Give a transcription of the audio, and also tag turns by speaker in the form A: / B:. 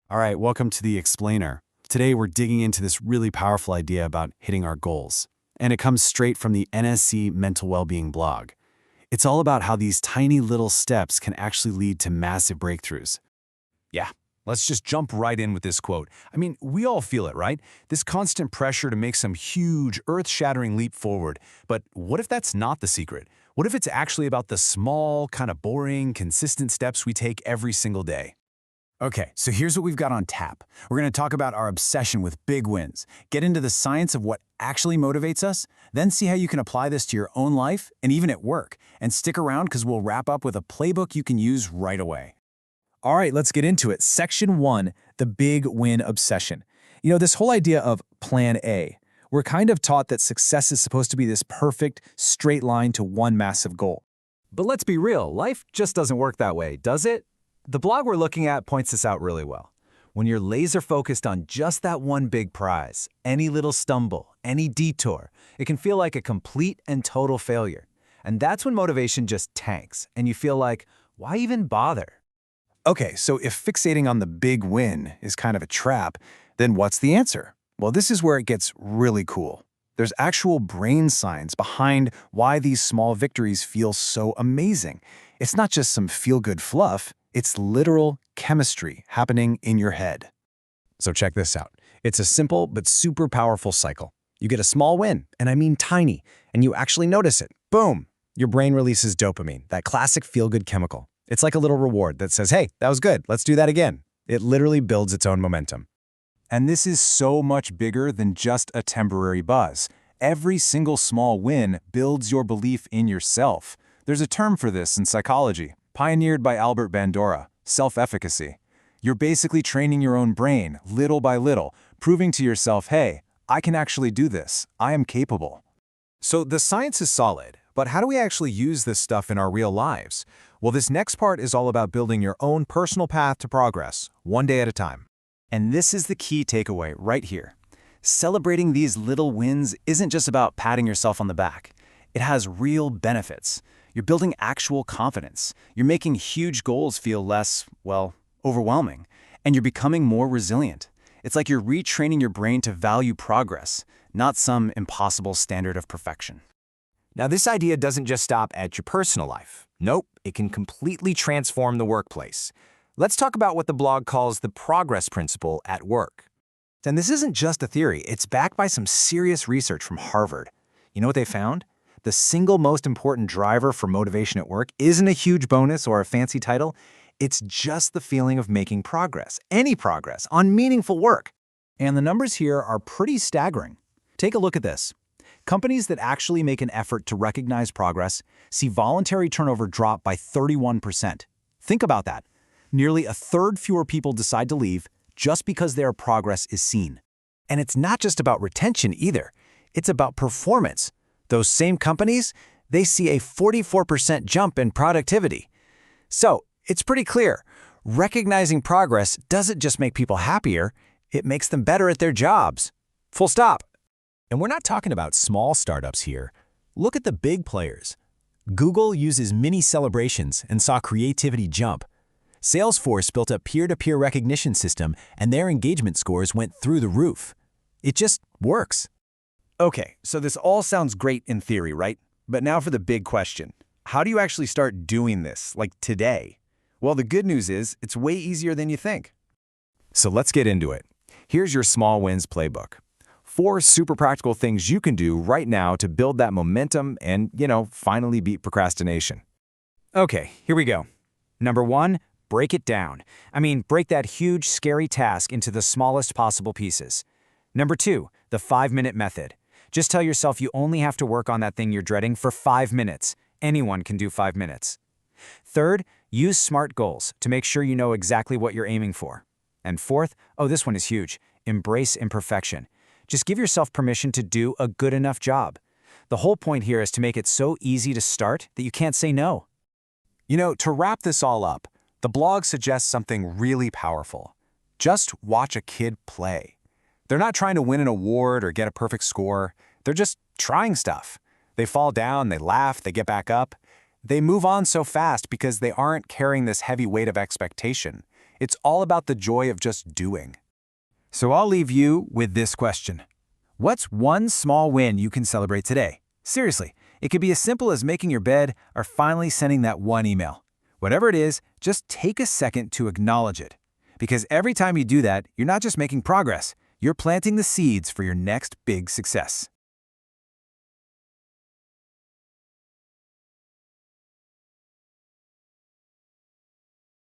A: All right, welcome to the Explainer. Today we're digging into this really powerful idea about hitting our goals. And it comes straight from the NSC Mental Wellbeing blog. It's all about how these tiny little steps can actually lead to massive breakthroughs.
B: Yeah, let's just jump right in with this quote. I mean, we all feel it, right? This constant pressure to make some huge, earth-shattering leap forward. But what if that's not the secret? What if it's actually about the small, kind of boring, consistent steps we take every single day? Okay, so here's what we've got on tap. We're going to talk about our obsession with big wins, get into the science of what actually motivates us, then see how you can apply this to your own life and even at work. And stick around because we'll wrap up with a playbook you can use right away. All right, let's get into it. Section 1, the big win obsession. You know, this whole idea of Plan A. We're kind of taught that success is supposed to be this perfect, straight line to one massive goal.
C: But let's be real, life just doesn't work that way, does it? The blog we're looking at points this out really well. When you're laser focused on just that one big prize, any little stumble, any detour, it can feel like a complete and total failure. And that's when motivation just tanks, and you feel like, why even bother?
B: Okay, so if fixating on the big win is kind of a trap, then what's the answer? Well, this is where it gets really cool. There's actual brain science behind why these small victories feel so amazing. It's not just some feel-good fluff, it's literal chemistry happening in your head.
C: So check this out. It's a simple but super powerful cycle. You get a small win, and I mean tiny, and you actually notice it. Boom! Your brain releases dopamine, that classic feel-good chemical. It's like a little reward that says, hey, that was good, let's do that again. It literally builds its own momentum.
B: And this is so much bigger than just a temporary buzz. Every single small win builds your belief in yourself. There's a term for this in psychology, pioneered by Albert Bandura, self-efficacy. You're basically training your own brain, little by little, proving to yourself, hey, I can actually do this. I am capable.
C: So the science is solid, but how do we actually use this stuff in our real lives? Well, this next part is all about building your own personal path to progress, one day at a time. And this is the key takeaway right here. Celebrating these little wins isn't just about patting yourself on the back. It has real benefits. You're building actual confidence. You're making huge goals feel less, well, overwhelming. And you're becoming more resilient. It's like you're retraining your brain to value progress, not some impossible standard of perfection. Now, this idea doesn't just stop at your personal life. Nope, it can completely transform the workplace. Let's talk about what the blog calls the progress principle at work. And this isn't just a theory, it's backed by some serious research from Harvard. You know what they found? The single most important driver for motivation at work isn't a huge bonus or a fancy title. It's just the feeling of making progress, any progress, on meaningful work. And the numbers here are pretty staggering. Take a look at this. Companies that actually make an effort to recognize progress see voluntary turnover drop by 31%. Think about that. Nearly a third fewer people decide to leave just because their progress is seen. And it's not just about retention either. It's about performance. Those same companies, they see a 44% jump in productivity. So, it's pretty clear. Recognizing progress doesn't just make people happier, it makes them better at their jobs. Full stop. And we're not talking about small startups here. Look at the big players. Google uses mini celebrations and saw creativity jump. Salesforce built a peer-to-peer recognition system and their engagement scores went through the roof. It just works. Okay, so this all sounds great in theory, right? But now for the big question. How do you actually start doing this, like today? Well, the good news is it's way easier than you think. So let's get into it. Here's your small wins playbook. 4 super practical things you can do right now to build that momentum and, finally beat procrastination. Okay, here we go. Number 1, break it down. Break that huge, scary task into the smallest possible pieces. Number 2, the 5-minute method. Just tell yourself you only have to work on that thing you're dreading for 5 minutes. Anyone can do 5 minutes. Third, use SMART goals to make sure you know exactly what you're aiming for. And fourth, this one is huge, embrace imperfection. Just give yourself permission to do a good enough job. The whole point here is to make it so easy to start that you can't say no. To wrap this all up, the blog suggests something really powerful. Just watch a kid play. They're not trying to win an award or get a perfect score. They're just trying stuff. They fall down, they laugh, they get back up. They move on so fast because they aren't carrying this heavy weight of expectation. It's all about the joy of just doing. So I'll leave you with this question. What's one small win you can celebrate today? Seriously, it could be as simple as making your bed or finally sending that one email. Whatever it is, just take a second to acknowledge it. Because every time you do that, you're not just making progress, you're planting the seeds for your next big success.